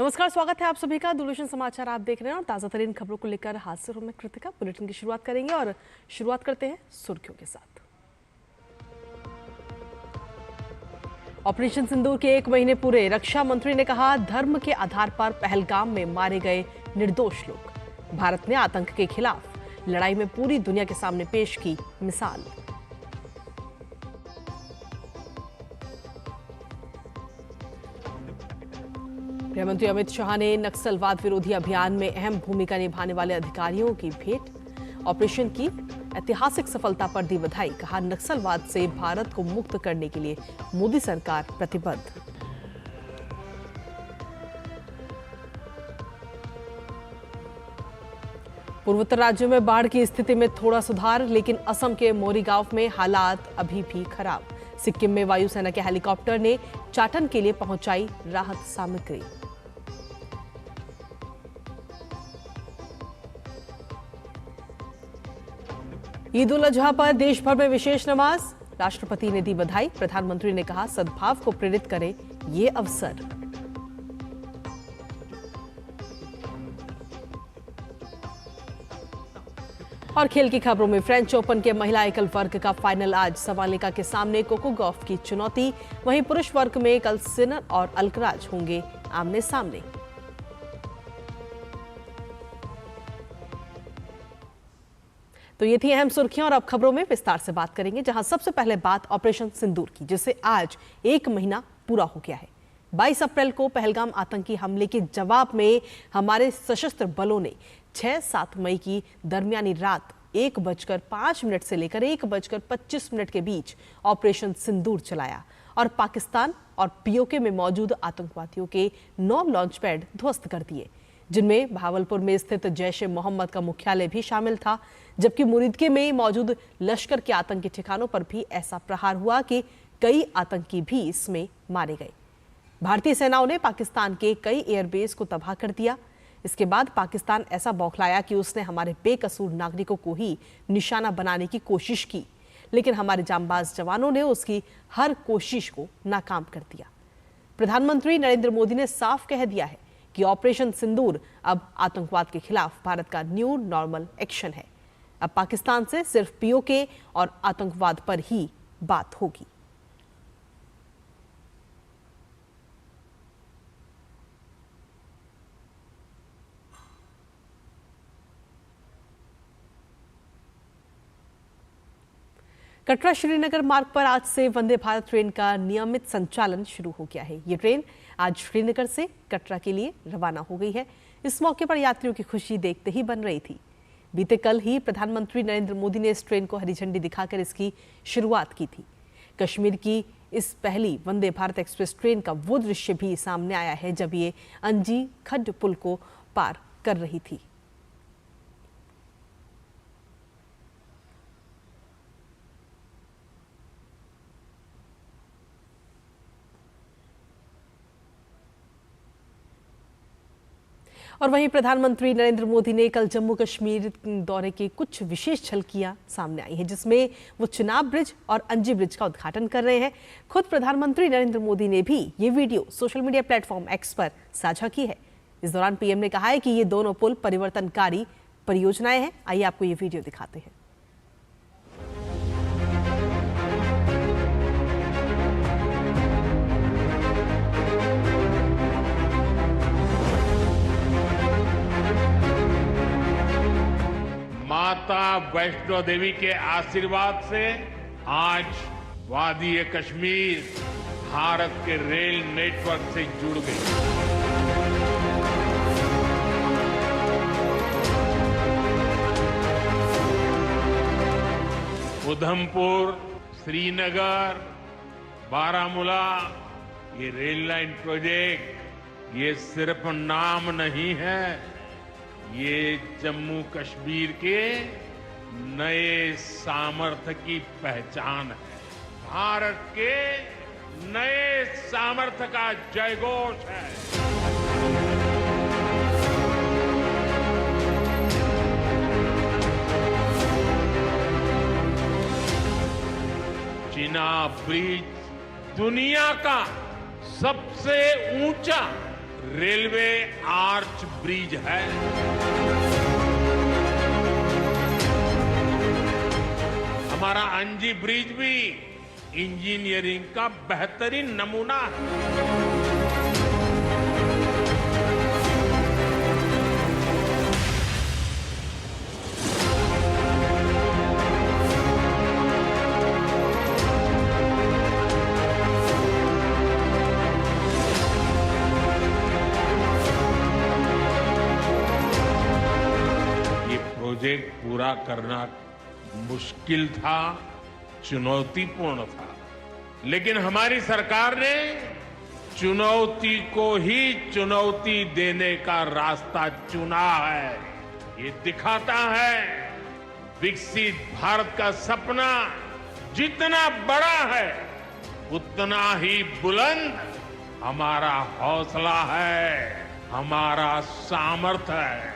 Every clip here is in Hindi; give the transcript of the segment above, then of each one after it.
नमस्कार, स्वागत है आप सभी का। दूरदर्शन समाचार आप देख रहे हैं और ताजा तरीन खबरों को लेकर हाजिर हूं मैं कृतिका। बुलेटिन की शुरुआत करेंगे और शुरुआत करते हैं सुर्खियों के साथ। ऑपरेशन सिंदूर के 1 महीने पूरे, रक्षा मंत्री ने कहा धर्म के आधार पर पहलगाम में मारे गए निर्दोष लोग। भारत ने आतंक के खिलाफ लड़ाई में पूरी दुनिया के सामने पेश की मिसाल। गृहमंत्री अमित शाह ने नक्सलवाद विरोधी अभियान में अहम भूमिका निभाने वाले अधिकारियों की भेंट। ऑपरेशन की ऐतिहासिक सफलता पर दी बधाई। कहा नक्सलवाद से भारत को मुक्त करने के लिए मोदी सरकार प्रतिबद्ध। पूर्वोत्तर राज्यों में बाढ़ की स्थिति में थोड़ा सुधार, लेकिन असम के मोरीगांव में हालात अभी भी खराब। सिक्किम में वायुसेना के हेलीकॉप्टर ने चाटन के लिए पहुंचाई राहत सामग्री। ईद उल अजहा पर देश भर में विशेष नमाज। राष्ट्रपति ने दी बधाई। प्रधानमंत्री ने कहा सद्भाव को प्रेरित करे ये अवसर। और खेल की खबरों में फ्रेंच ओपन के महिला एकल वर्ग का फाइनल आज। सवालिका के सामने कोको गॉफ की चुनौती। वहीं पुरुष वर्ग में कल सिनर और अल्कराज होंगे आमने सामने। तो ये थी अहम सुर्खियां और अब खबरों में विस्तार से बात करेंगे, जहां सबसे पहले बात ऑपरेशन सिंदूर की, जिसे आज 1 महीना पूरा हो गया है। 22 अप्रैल को पहलगाम आतंकी हमले के जवाब में हमारे सशस्त्र बलों ने 6-7 मई की दरमियानी रात 1:05 से लेकर 1:25 के बीच ऑपरेशन सिंदूर चलाया और पाकिस्तान और पीओके में मौजूद आतंकवादियों के 9 लॉन्च पैड ध्वस्त कर दिए, जिनमें भावलपुर में स्थित जैश ए मोहम्मद का मुख्यालय भी शामिल था। जबकि मुरीदके में मौजूद लश्कर के आतंकी ठिकानों पर भी ऐसा प्रहार हुआ कि कई आतंकी भी इसमें मारे गए। भारतीय सेनाओं ने पाकिस्तान के कई एयरबेस को तबाह कर दिया। इसके बाद पाकिस्तान ऐसा बौखलाया कि उसने हमारे बेकसूर नागरिकों को ही निशाना बनाने की कोशिश की, लेकिन हमारे जांबाज जवानों ने उसकी हर कोशिश को नाकाम कर दिया। प्रधानमंत्री नरेंद्र मोदी ने साफ कह दिया है कि ऑपरेशन सिंदूर अब आतंकवाद के खिलाफ भारत का न्यू नॉर्मल एक्शन है। अब पाकिस्तान से सिर्फ पीओके और आतंकवाद पर ही बात होगी। कटरा श्रीनगर मार्ग पर आज से वंदे भारत ट्रेन का नियमित संचालन शुरू हो गया है। ये ट्रेन आज श्रीनगर से कटरा के लिए रवाना हो गई है। इस मौके पर यात्रियों की खुशी देखते ही बन रही थी। बीते कल ही प्रधानमंत्री नरेंद्र मोदी ने इस ट्रेन को हरी झंडी दिखाकर इसकी शुरुआत की थी। कश्मीर की इस पहली वंदे भारत एक्सप्रेस ट्रेन का वो दृश्य भी सामने आया है जब ये अंजी खड्ड पुल को पार कर रही थी। और वहीं प्रधानमंत्री नरेंद्र मोदी ने कल जम्मू कश्मीर दौरे की कुछ विशेष झलकियां सामने आई हैं, जिसमें वो चिनाब ब्रिज और अंजी ब्रिज का उद्घाटन कर रहे हैं। खुद प्रधानमंत्री नरेंद्र मोदी ने भी ये video social media platform x पर साझा की है। इस दौरान पीएम ने कहा है कि ये दोनों पुल परिवर्तनकारी परियोजनाएं हैं। आइए आपको ये वीडियो दिखाते हैं। माता वैष्णो देवी के आशीर्वाद से आज वादी कश्मीर भारत के रेल नेटवर्क से जुड़ गई। उधमपुर, श्रीनगर, बारामूला, ये रेल लाइन प्रोजेक्ट ये सिर्फ नाम नहीं है, ये जम्मू कश्मीर के नए सामर्थ्य की पहचान है। भारत के नए सामर्थ्य का जयघोष है। चिनाब ब्रिज दुनिया का सबसे ऊंचा रेलवे आर्च ब्रिज है। हमारा अंजी ब्रिज भी इंजीनियरिंग का बेहतरीन नमूना है। प्रोजेक्ट पूरा करना मुश्किल था, चुनौतीपूर्ण था, लेकिन हमारी सरकार ने चुनौती को ही चुनौती देने का रास्ता चुना है। ये दिखाता है विकसित भारत का सपना जितना बड़ा है उतना ही बुलंद हमारा हौसला है, हमारा सामर्थ्य है।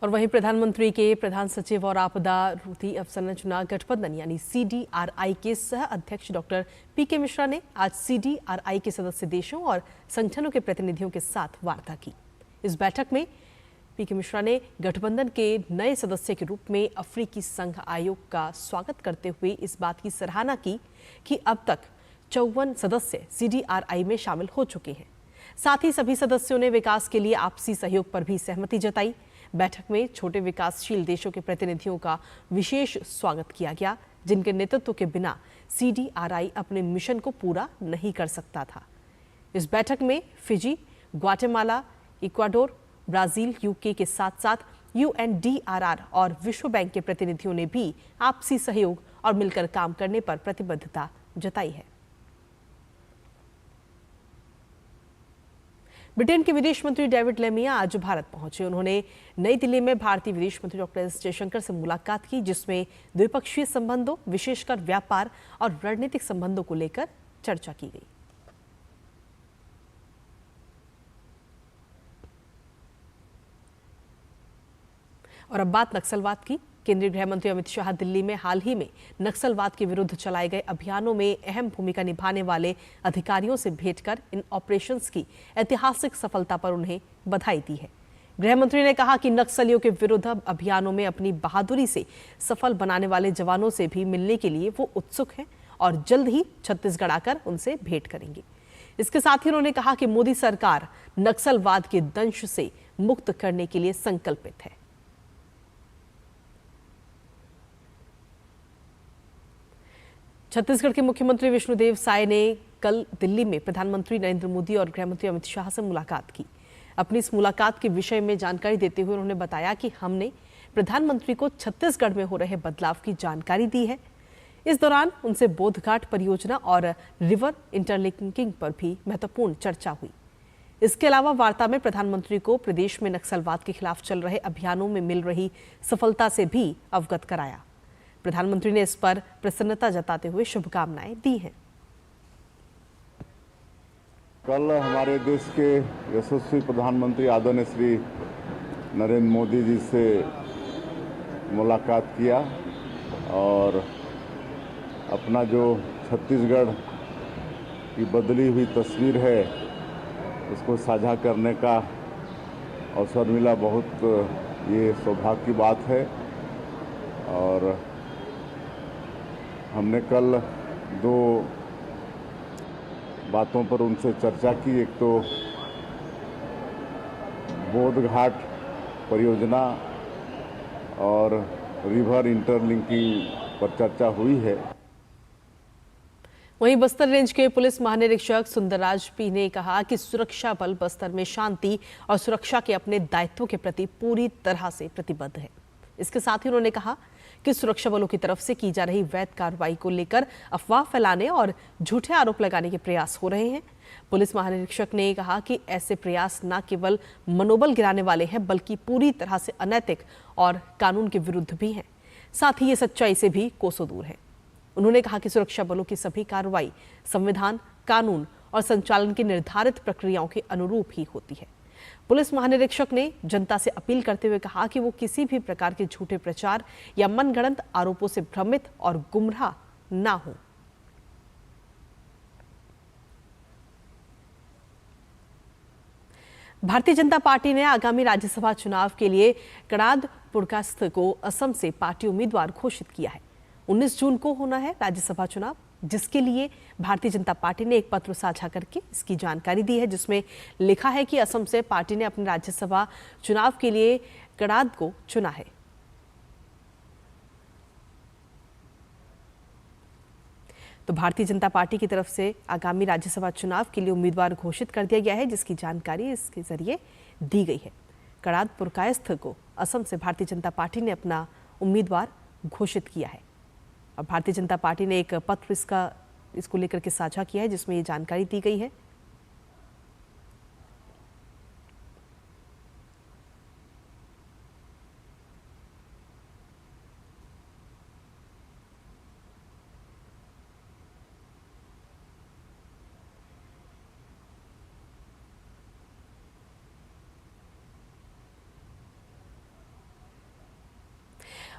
और वहीं प्रधानमंत्री के प्रधान सचिव और आपदा रोधी अवसंरचना गठबंधन यानी CDRI के सह अध्यक्ष डॉक्टर PK मिश्रा ने आज CDRI के सदस्य देशों और संगठनों के प्रतिनिधियों के साथ वार्ता की। इस बैठक में PK मिश्रा ने गठबंधन के नए सदस्य के रूप में अफ्रीकी संघ आयोग का स्वागत करते हुए इस बात की सराहना की कि अब तक 54 सदस्य CDRI में शामिल हो चुके हैं। साथ ही सभी सदस्यों ने विकास के लिए आपसी सहयोग पर भी सहमति जताई। बैठक में छोटे विकासशील देशों के प्रतिनिधियों का विशेष स्वागत किया गया, जिनके नेतृत्व के बिना CDRI अपने मिशन को पूरा नहीं कर सकता था। इस बैठक में Fiji, Guatemala, Ecuador, Brazil, UK के साथ साथ UNDRR और विश्व बैंक के प्रतिनिधियों ने भी आपसी सहयोग और मिलकर काम करने पर प्रतिबद्धता जताई है। ब्रिटेन के विदेश मंत्री डेविड लेमिया आज भारत पहुंचे। उन्होंने नई दिल्ली में भारतीय विदेश मंत्री डॉक्टर एस जयशंकर से मुलाकात की, जिसमें द्विपक्षीय संबंधों, विशेषकर व्यापार और रणनीतिक संबंधों को लेकर चर्चा की गई। और अब बात नक्सलवाद की। केंद्रीय गृह मंत्री अमित शाह दिल्ली में हाल ही में नक्सलवाद के विरुद्ध चलाए गए अभियानों में अहम भूमिका निभाने वाले अधिकारियों से भेंट कर इन ऑपरेशंस की ऐतिहासिक सफलता पर उन्हें बधाई दी है। गृह मंत्री ने कहा कि नक्सलियों के विरुद्ध अभियानों में अपनी बहादुरी से सफल बनाने वाले जवानों से भी मिलने के लिए वो उत्सुक हैं और जल्द ही छत्तीसगढ़ आकर उनसे भेंट करेंगे। इसके साथ ही उन्होंने कहा कि मोदी सरकार नक्सलवाद के दंश से मुक्त करने के लिए संकल्पित है। छत्तीसगढ़ के मुख्यमंत्री विष्णुदेव साय ने कल दिल्ली में प्रधानमंत्री नरेंद्र मोदी और गृह मंत्री अमित शाह से मुलाकात की। अपनी इस मुलाकात के विषय में जानकारी देते हुए उन्होंने बताया कि हमने प्रधानमंत्री को छत्तीसगढ़ में हो रहे बदलाव की जानकारी दी है। इस दौरान उनसे बोधघाट परियोजना और रिवर इंटरलिंकिंग पर भी महत्वपूर्ण चर्चा हुई। इसके अलावा वार्ता में प्रधानमंत्री को प्रदेश में नक्सलवाद के खिलाफ चल रहे अभियानों में मिल रही सफलता से भी अवगत कराया। प्रधानमंत्री ने इस पर प्रसन्नता जताते हुए शुभकामनाएं दी हैं। कल हमारे देश के यशस्वी प्रधानमंत्री आदरणीय श्री नरेंद्र मोदी जी से मुलाकात किया और अपना जो छत्तीसगढ़ की बदली हुई तस्वीर है उसको साझा करने का अवसर मिला। बहुत ये सौभाग्य की बात है। और हमने कल दो बातों पर उनसे चर्चा की। एक तो बोधघाट परियोजना और रिवर इंटरलिंकिंग पर चर्चा हुई है। वहीं बस्तर रेंज के पुलिस महानिरीक्षक सुंदरराज पी ने कहा कि सुरक्षा बल बस्तर में शांति और सुरक्षा के अपने दायित्वों के प्रति पूरी तरह से प्रतिबद्ध है। इसके साथ ही उन्होंने कहा कि सुरक्षा बलों की तरफ से की जा रही वैध कार्रवाई को लेकर अफवाह फैलाने और झूठे आरोप लगाने के प्रयास हो रहे हैं। पुलिस महानिरीक्षक ने कहा कि ऐसे प्रयास न केवल मनोबल गिराने वाले हैं बल्कि पूरी तरह से अनैतिक और कानून के विरुद्ध भी हैं। साथ ही ये सच्चाई से भी कोसों दूर है। उन्होंने कहा कि सुरक्षा बलों की सभी कार्रवाई संविधान, कानून और संचालन की निर्धारित प्रक्रियाओं के अनुरूप ही होती है। पुलिस महानिरीक्षक ने जनता से अपील करते हुए कहा कि वो किसी भी प्रकार के झूठे प्रचार या मनगढ़ंत आरोपों से भ्रमित और गुमराह ना हो। भारतीय जनता पार्टी ने आगामी राज्यसभा चुनाव के लिए कड़ाद पुरकास्थ को असम से पार्टी उम्मीदवार घोषित किया है। 19 जून को होना है राज्यसभा चुनाव, जिसके लिए भारतीय जनता पार्टी ने एक पत्र साझा करके इसकी जानकारी दी है, जिसमें लिखा है कि असम से पार्टी ने अपने राज्यसभा चुनाव के लिए कड़ाद को चुना है। तो भारतीय जनता पार्टी की तरफ से आगामी राज्यसभा चुनाव के लिए उम्मीदवार घोषित कर दिया गया है, जिसकी जानकारी इसके जरिए दी गई है। कड़ाद पुरकास्थ को असम से भारतीय जनता पार्टी ने अपना उम्मीदवार घोषित किया है और भारतीय जनता पार्टी ने एक पत्र इसको लेकर के साझा किया है, जिसमें ये जानकारी दी गई है।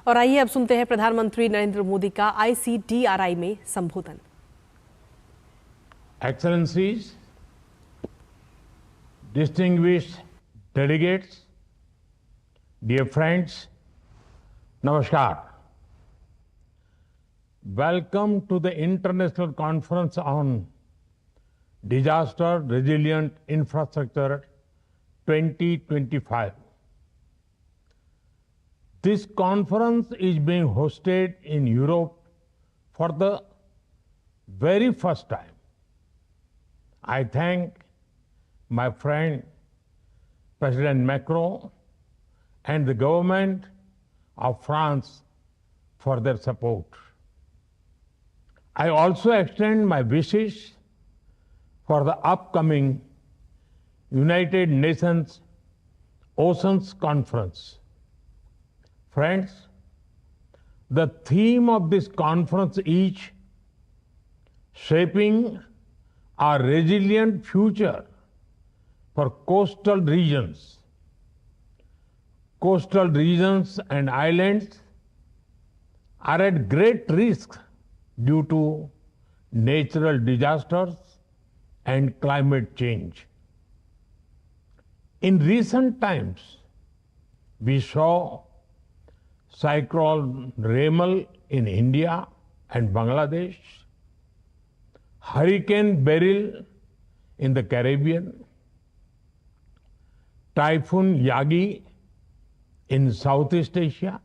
और आइए अब सुनते हैं प्रधानमंत्री नरेंद्र मोदी का ICDRI में संबोधन। Excellencies, distinguished delegates, dear friends, Namaskar. Welcome to the International Conference on Disaster Resilient Infrastructure 2025. This conference is being hosted in Europe for the very first time. I thank my friend President Macron and the government of France for their support. I also extend my wishes for the upcoming United Nations Oceans Conference. Friends, the theme of this conference is shaping a resilient future for coastal regions. Coastal regions and islands are at great risk due to natural disasters and climate change. In recent times, we saw Cyclone Remal in India and Bangladesh, Hurricane Beryl in the Caribbean, Typhoon Yagi in Southeast Asia,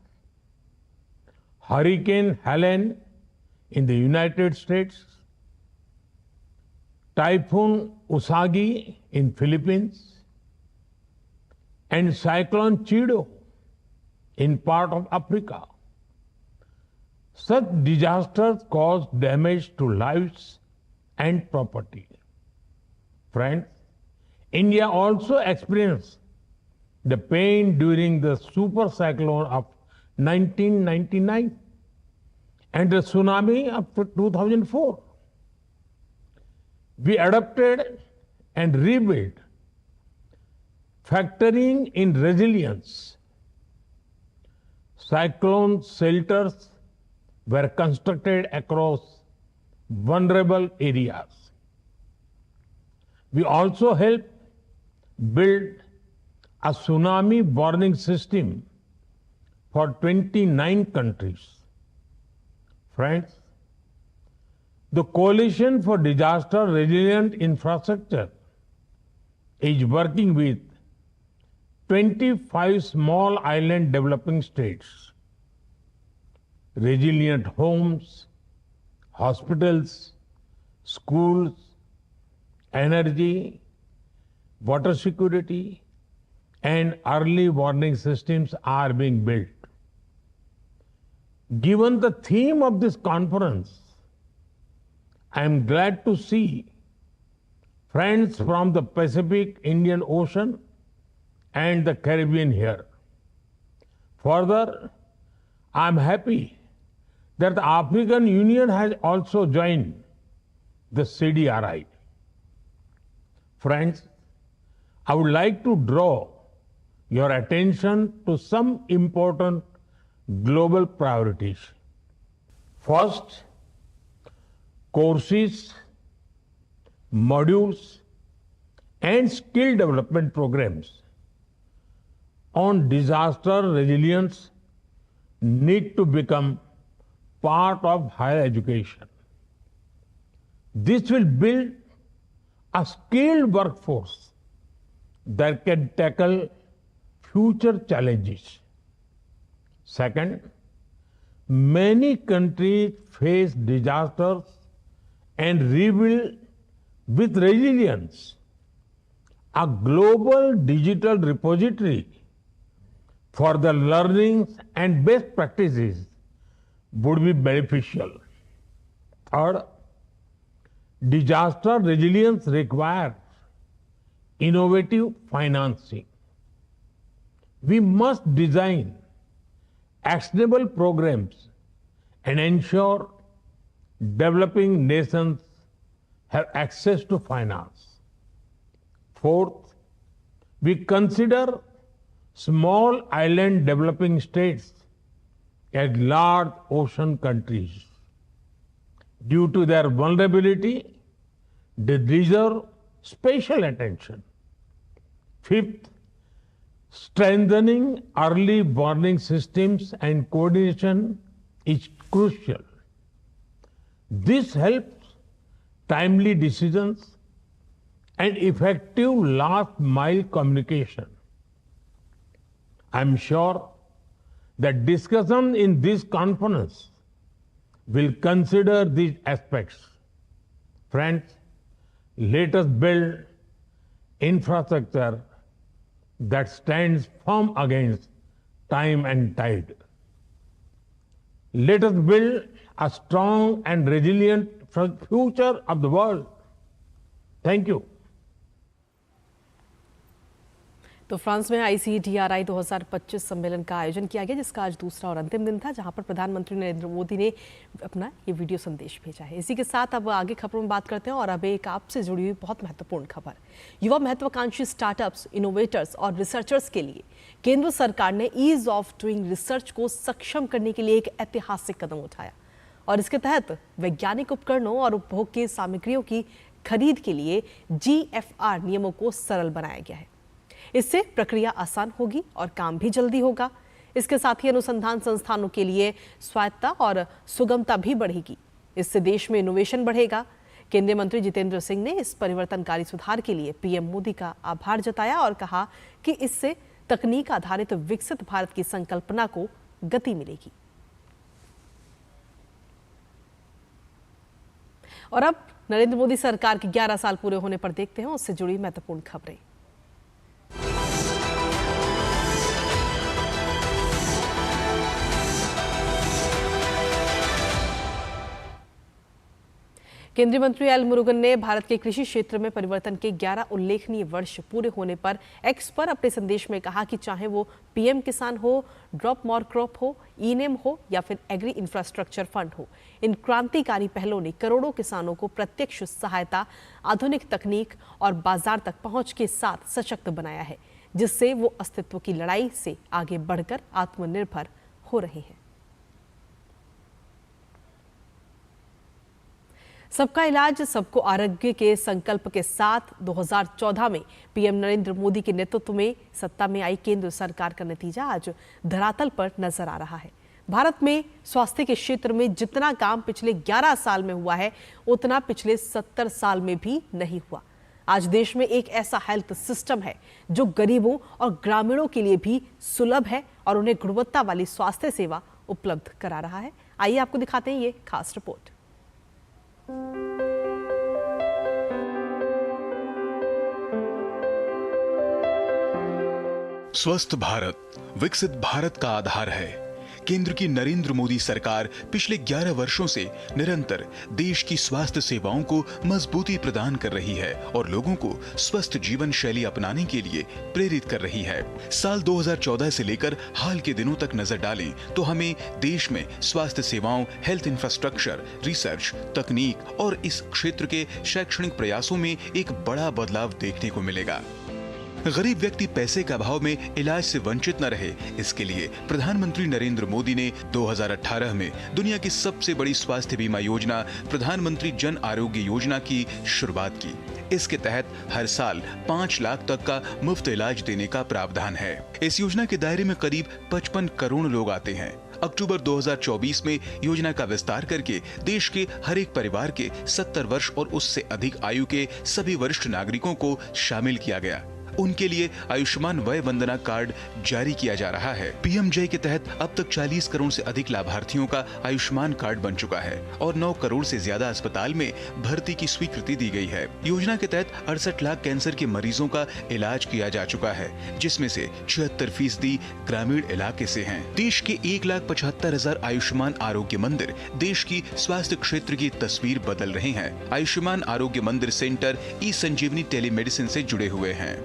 Hurricane Helen in the United States, Typhoon Usagi in Philippines, and Cyclone Chido in part of Africa. Such disasters cause damage to lives and property. Friends, India also experienced the pain during the super cyclone of 1999 and the tsunami of 2004. We adapted and rebuilt, factoring in resilience. Cyclone shelters were constructed across vulnerable areas. We also helped build a tsunami warning system for 29 countries. Friends, the Coalition for Disaster Resilient Infrastructure is working with 25 small island developing states. Resilient homes, hospitals, schools, energy, water security, and early warning systems are being built. Given the theme of this conference, I am glad to see friends from the Pacific, Indian Ocean, and the Caribbean here. Further, I am happy that the African Union has also joined the CDRI. Friends, I would like to draw your attention to some important global priorities. First, courses, modules, and skill development programs on disaster resilience need to become part of higher education. This will build a skilled workforce that can tackle future challenges. Second, many countries face disasters and rebuild with resilience. A global digital repository for the learnings and best practices would be beneficial. Third, disaster resilience requires innovative financing. We must design actionable programs and ensure developing nations have access to finance. Fourth, we consider small island developing states as large ocean countries. Due to their vulnerability, they deserve special attention. Fifth, strengthening early warning systems and coordination is crucial. This helps timely decisions and effective last mile communication. I'm sure that discussion in this conference will consider these aspects. Friends, let us build infrastructure that stands firm against time and tide. Let us build a strong and resilient future of the world. Thank you. तो फ्रांस में ICTRI 2025 सम्मेलन का आयोजन किया गया, जिसका आज दूसरा और अंतिम दिन था, जहां पर प्रधानमंत्री नरेंद्र मोदी ने अपना ये वीडियो संदेश भेजा है। इसी के साथ अब आगे खबरों में बात करते हैं और अब एक आपसे जुड़ी हुई बहुत महत्वपूर्ण खबर। युवा महत्वाकांक्षी स्टार्टअप्स, इनोवेटर्स और रिसर्चर्स के लिए केंद्र सरकार ने ईज ऑफ डूइंग रिसर्च को सक्षम करने के लिए एक ऐतिहासिक कदम उठाया और इसके तहत वैज्ञानिक उपकरणों और उपभोग की सामग्रियों की खरीद के लिए GFR नियमों को सरल बनाया गया है। इससे प्रक्रिया आसान होगी और काम भी जल्दी होगा। इसके साथ ही अनुसंधान संस्थानों के लिए स्वायत्तता और सुगमता भी बढ़ेगी। इससे देश में इनोवेशन बढ़ेगा। केंद्रीय मंत्री जितेंद्र सिंह ने इस परिवर्तनकारी सुधार के लिए पीएम मोदी का आभार जताया और कहा कि इससे तकनीक आधारित विकसित भारत की संकल्पना को गति मिलेगी। और अब नरेंद्र मोदी सरकार के 11 साल पूरे होने पर देखते हैं उससे जुड़ी महत्वपूर्ण खबरें। केंद्रीय मंत्री एल मुरुगन ने भारत के कृषि क्षेत्र में परिवर्तन के 11 उल्लेखनीय वर्ष पूरे होने पर एक्स पर अपने संदेश में कहा कि चाहे वो पीएम किसान हो, ड्रॉप मोर क्रॉप हो, ई-नेम हो या फिर एग्री इंफ्रास्ट्रक्चर फंड हो, इन क्रांतिकारी पहलों ने करोड़ों किसानों को प्रत्यक्ष सहायता, आधुनिक तकनीक और बाजार तक पहुंच के साथ सशक्त बनाया है, जिससे वो अस्तित्व की लड़ाई से आगे बढ़कर आत्मनिर्भर हो रहे हैं। सबका इलाज सबको आरोग्य के संकल्प के साथ 2014 में पीएम नरेंद्र मोदी के नेतृत्व में सत्ता में आई केंद्र सरकार का नतीजा आज धरातल पर नजर आ रहा है। भारत में स्वास्थ्य के क्षेत्र में जितना काम पिछले 11 साल में हुआ है, उतना पिछले 70 साल में भी नहीं हुआ। आज देश में एक ऐसा हेल्थ सिस्टम है जो गरीबों और ग्रामीणों के लिए भी सुलभ है और उन्हें गुणवत्ता वाली स्वास्थ्य सेवा उपलब्ध करा रहा है। आइए आपको दिखाते हैं ये खास रिपोर्ट। स्वस्थ भारत विकसित भारत का आधार है। केंद्र की नरेंद्र मोदी सरकार पिछले 11 वर्षों से निरंतर देश की स्वास्थ्य सेवाओं को मजबूती प्रदान कर रही है और लोगों को स्वस्थ जीवन शैली अपनाने के लिए प्रेरित कर रही है। साल 2014 से लेकर हाल के दिनों तक नजर डालें तो हमें देश में स्वास्थ्य सेवाओं, हेल्थ इंफ्रास्ट्रक्चर, रिसर्च, तकनीक और इस क्षेत्र के शैक्षणिक प्रयासों में एक बड़ा बदलाव देखने को मिलेगा। गरीब व्यक्ति पैसे के अभाव में इलाज से वंचित न रहे, इसके लिए प्रधानमंत्री नरेंद्र मोदी ने 2018 में दुनिया की सबसे बड़ी स्वास्थ्य बीमा योजना प्रधानमंत्री जन आरोग्य योजना की शुरुआत की। इसके तहत हर साल 5 लाख तक का मुफ्त इलाज देने का प्रावधान है। इस योजना के दायरे में करीब 55 करोड़ लोग आते हैं। अक्टूबर 2024 में योजना का विस्तार करके देश के हर एक परिवार के 70 वर्ष और उससे अधिक आयु के सभी वरिष्ठ नागरिकों को शामिल किया गया। उनके लिए आयुष्मान वय वंदना कार्ड जारी किया जा रहा है। पीएमजे के तहत अब तक 40 करोड़ से अधिक लाभार्थियों का आयुष्मान कार्ड बन चुका है और 9 करोड़ से ज्यादा अस्पताल में भर्ती की स्वीकृति दी गई है। योजना के तहत 68 लाख कैंसर के मरीजों का इलाज किया जा चुका है, जिसमें से 76% ग्रामीण इलाके से हैं। देश के 1,75,000 आयुष्मान आरोग्य मंदिर देश की स्वास्थ्य क्षेत्र की तस्वीर बदल रहे हैं। आयुष्मान आरोग्य मंदिर सेंटर ई संजीवनी टेलीमेडिसिन से जुड़े हुए हैं।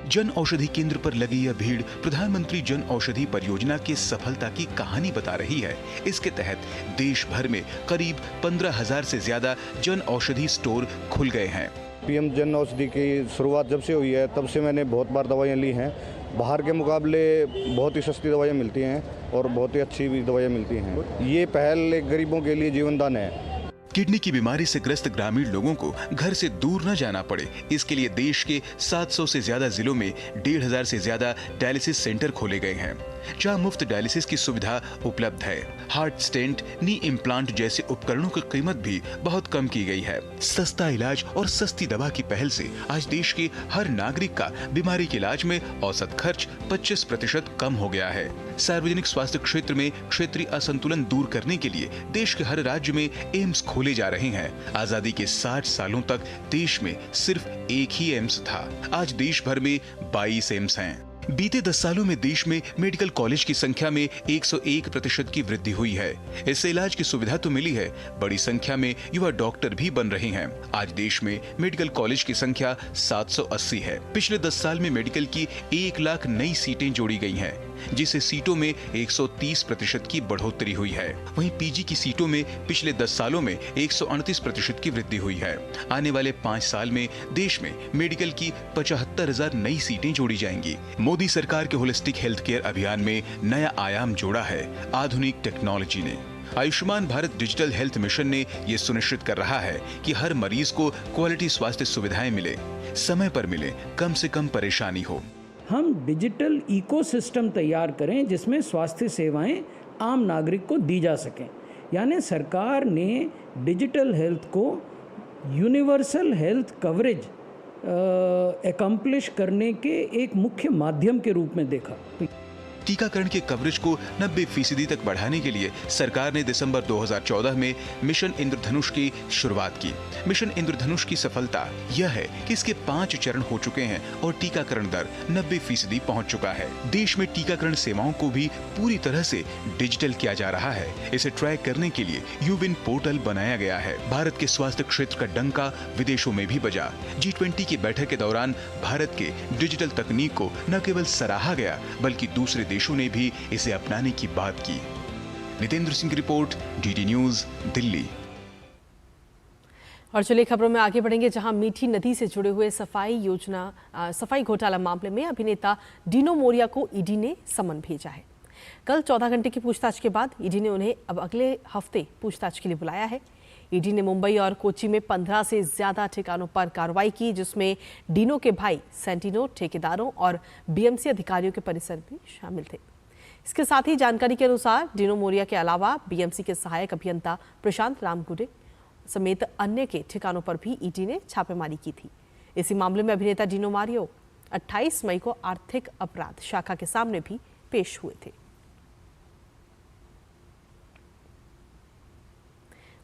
जन औषधि केंद्र पर लगी यह भीड़ प्रधानमंत्री जन औषधि परियोजना की सफलता की कहानी बता रही है। इसके तहत देश भर में करीब 15,000 से ज्यादा जन औषधि स्टोर खुल गए हैं। पीएम जन औषधि की शुरुआत जब से हुई है तब से मैंने बहुत बार दवाइयाँ ली हैं। बाहर के मुकाबले बहुत ही सस्ती दवाइयाँ मिलती हैं और बहुत ही अच्छी भी दवाइयाँ मिलती हैं। ये पहल गरीबों के लिए जीवनदान है। किडनी की बीमारी से ग्रस्त ग्रामीण लोगों को घर से दूर न जाना पड़े, इसके लिए देश के 700 से ज्यादा जिलों में 1,500 से ज्यादा डायलिसिस सेंटर खोले गए हैं, जहां मुफ्त डायलिसिस की सुविधा उपलब्ध है। हार्ट स्टेंट, नी इम्प्लांट जैसे उपकरणों की कीमत भी बहुत कम की गई है। सस्ता इलाज और सस्ती दवा की पहल से आज देश के हर नागरिक का बीमारी के इलाज में औसत खर्च 25% कम हो गया है। सार्वजनिक स्वास्थ्य क्षेत्र में क्षेत्रीय असंतुलन दूर करने के लिए देश के हर राज्य में एम्स खोले जा रहे हैं। आजादी के 60 सालों तक देश में सिर्फ एक ही एम्स था, आज देश भर में 22 एम्स हैं। बीते 10 सालों में देश में मेडिकल कॉलेज की संख्या में 101% की वृद्धि हुई है। इससे इलाज की सुविधा तो मिली है, बड़ी संख्या में युवा डॉक्टर भी बन रहे हैं। आज देश में मेडिकल कॉलेज की संख्या 780 है। पिछले 10 साल में मेडिकल की 1 लाख नई सीटें जोड़ी गई हैं, जिससे सीटों में 130% की बढ़ोतरी हुई है। वहीं पीजी की सीटों में पिछले 10 सालों में 138% की वृद्धि हुई है। आने वाले 5 साल में देश में मेडिकल की 75,000 नई सीटें जोड़ी जाएंगी। मोदी सरकार के होलिस्टिक हेल्थ केयर अभियान में नया आयाम जोड़ा है आधुनिक टेक्नोलॉजी ने। Ayushman Bharat digital health mission ने ये सुनिश्चित कर रहा है कि हर मरीज को क्वालिटी स्वास्थ्य सुविधाएं मिले, समय पर मिले, कम से कम परेशानी हो। हम डिजिटल इकोसिस्टम तैयार करें जिसमें स्वास्थ्य सेवाएं आम नागरिक को दी जा सकें। यानी सरकार ने डिजिटल हेल्थ को यूनिवर्सल हेल्थ कवरेज एकम्प्लिश करने के एक मुख्य माध्यम के रूप में देखा। टीकाकरण के कवरेज को 90% तक बढ़ाने के लिए सरकार ने दिसंबर 2014 में मिशन इंद्रधनुष की शुरुआत की। मिशन इंद्रधनुष की सफलता यह है कि इसके 5 चरण हो चुके हैं और टीकाकरण दर 90% पहुंच चुका है। देश में टीकाकरण सेवाओं को भी पूरी तरह से डिजिटल किया जा रहा है। इसे ट्रैक करने के लिए यूबिन पोर्टल बनाया गया है। भारत के स्वास्थ्य क्षेत्र का डंका विदेशों में भी बजा। G20 की बैठक के दौरान भारत के डिजिटल तकनीक को न केवल सराहा गया बल्कि दूसरे देशों ने भी इसे अपनाने की बात की। नितेंद्र सिंह की रिपोर्ट, डीडी न्यूज, दिल्ली। और चलिए खबरों में आगे बढ़ेंगे, जहां मीठी नदी से जुड़े हुए सफाई घोटाला मामले में अभिनेता डिनो मोरिया को ईडी ने समन भेजा है। कल 14 घंटे की पूछताछ के बाद ईडी ने उन्हें अब अगले हफ्ते पूछताछ के लिए बुलाया है। ईडी ने मुंबई और कोच्चि में 15 से ज्यादा ठिकानों पर कार्रवाई की, जिसमें डिनो के भाई सेंटिनो, ठेकेदारों और बीएमसी अधिकारियों के परिसर भी शामिल थे। इसके साथ ही जानकारी के अनुसार डिनो मोरिया के अलावा बीएमसी के सहायक अभियंता प्रशांत रामगुडे समेत अन्य के ठिकानों पर भी ईडी ने छापेमारी की थी। इसी मामले में अभिनेता डिनो मोरिया 28 मई को आर्थिक अपराध शाखा के सामने भी पेश हुए थे।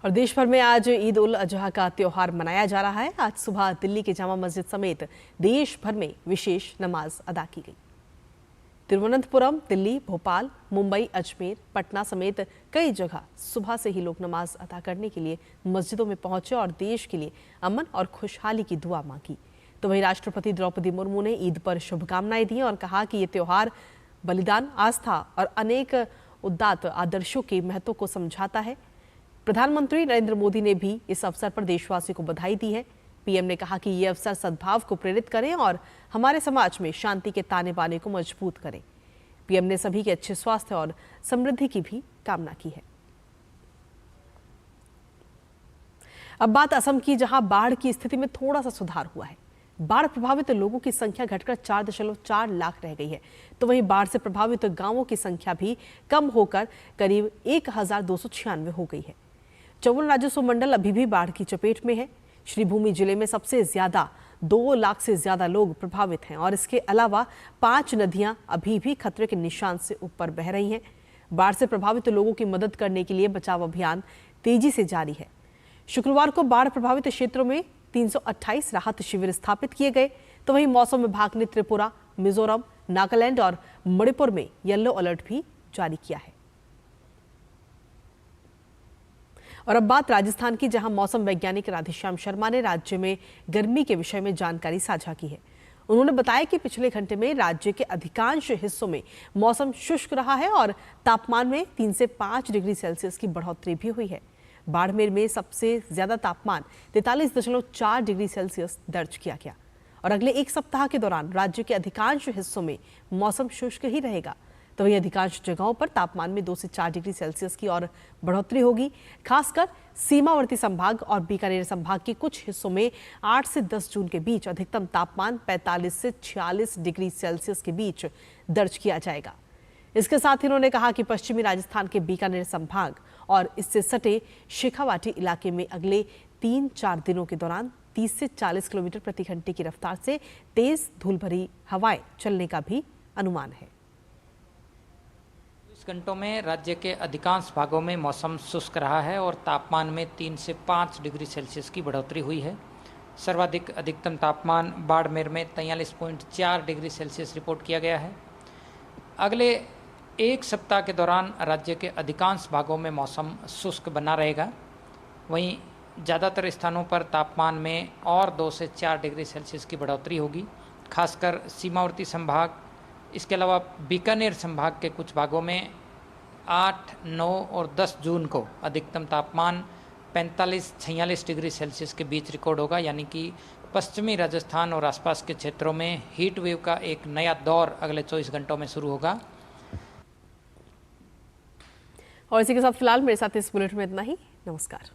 और देश भर में आज ईद उल अजहा का त्योहार मनाया जा रहा है। आज सुबह दिल्ली के जामा मस्जिद समेत देश भर में विशेष नमाज अदा की गई। तिरुवनंतपुरम, दिल्ली, भोपाल, मुंबई, अजमेर, पटना समेत कई जगह सुबह से ही लोग नमाज अदा करने के लिए मस्जिदों में पहुंचे और देश के लिए अमन और खुशहाली की दुआ मांगी। तो वहीं राष्ट्रपति द्रौपदी मुर्मू ने ईद पर शुभकामनाएं दी और कहा कि ये त्योहार बलिदान, आस्था और अनेक उदात्त आदर्शों के महत्व को समझाता है। प्रधानमंत्री नरेंद्र मोदी ने भी इस अवसर पर देशवासियों को बधाई दी है। पीएम ने कहा कि ये अवसर सद्भाव को प्रेरित करें और हमारे समाज में शांति के ताने बाने को मजबूत करें। पीएम ने सभी के अच्छे स्वास्थ्य और समृद्धि की भी कामना की है। अब बात असम की, जहां बाढ़ की स्थिति में थोड़ा सा सुधार हुआ है। बाढ़ प्रभावित लोगों की संख्या घटकर 4.4 लाख रह गई है, तो वहीं बाढ़ से प्रभावित गांवों की संख्या भी कम होकर करीब 1296 हो गई है। चौवन राजस्व मंडल अभी भी बाढ़ की चपेट में है। श्रीभूमि जिले में सबसे ज्यादा 2 लाख से ज्यादा लोग प्रभावित हैं और इसके अलावा 5 नदियां अभी भी खतरे के निशान से ऊपर बह रही हैं। बाढ़ से प्रभावित लोगों की मदद करने के लिए बचाव अभियान तेजी से जारी है। शुक्रवार को बाढ़ प्रभावित क्षेत्रों में 328 राहत शिविर स्थापित किए गए, तो वहीं मौसम विभाग ने त्रिपुरा, मिजोरम, नागालैंड और मणिपुर में येलो अलर्ट भी जारी किया है। और अब बात राजस्थान की, जहां मौसम वैज्ञानिक राधेश्याम शर्मा ने राज्य में गर्मी के विषय में जानकारी साझा की है। उन्होंने बताया कि पिछले घंटे में राज्य के अधिकांश हिस्सों में मौसम शुष्क रहा है और तापमान में 3 से 5 डिग्री सेल्सियस की बढ़ोतरी भी हुई है। बाड़मेर में सबसे ज्यादा तापमान 43.4 डिग्री सेल्सियस दर्ज किया गया और अगले एक सप्ताह के दौरान राज्य के अधिकांश हिस्सों में मौसम शुष्क ही रहेगा, तो वहीं अधिकांश जगहों पर तापमान में 2 से 4 डिग्री सेल्सियस की और बढ़ोतरी होगी। खासकर सीमावर्ती संभाग और बीकानेर संभाग के कुछ हिस्सों में 8 से 10 जून के बीच अधिकतम तापमान 45 से 46 डिग्री सेल्सियस के बीच दर्ज किया जाएगा। इसके साथ ही उन्होंने कहा कि पश्चिमी राजस्थान के बीकानेर संभाग और इससे सटे शेखावाटी इलाके में अगले 3-4 दिनों के दौरान 30 से 40 किलोमीटर प्रति घंटे की रफ्तार से तेज धूल भरी हवाएं चलने का भी अनुमान है। इस घंटों में राज्य के अधिकांश भागों में मौसम शुष्क रहा है और तापमान में 3 से 5 डिग्री सेल्सियस की बढ़ोतरी हुई है। सर्वाधिक अधिकतम तापमान बाड़मेर में 43.4 डिग्री सेल्सियस रिपोर्ट किया गया है। अगले एक सप्ताह के दौरान राज्य के अधिकांश भागों में मौसम शुष्क बना रहेगा। वहीं ज़्यादातर स्थानों पर तापमान में और 2 से 4 डिग्री सेल्सियस की बढ़ोतरी होगी, खासकर सीमावर्ती संभाग, इसके अलावा बीकानेर संभाग के कुछ भागों में 8, 9 और 10 जून को अधिकतम तापमान 45-46 डिग्री सेल्सियस के बीच रिकॉर्ड होगा, यानी कि पश्चिमी राजस्थान और आसपास के क्षेत्रों में हीट वेव का एक नया दौर अगले 24 घंटों में शुरू होगा। और इसी के साथ फिलहाल मेरे साथ इस बुलेटिन में इतना ही। नमस्कार।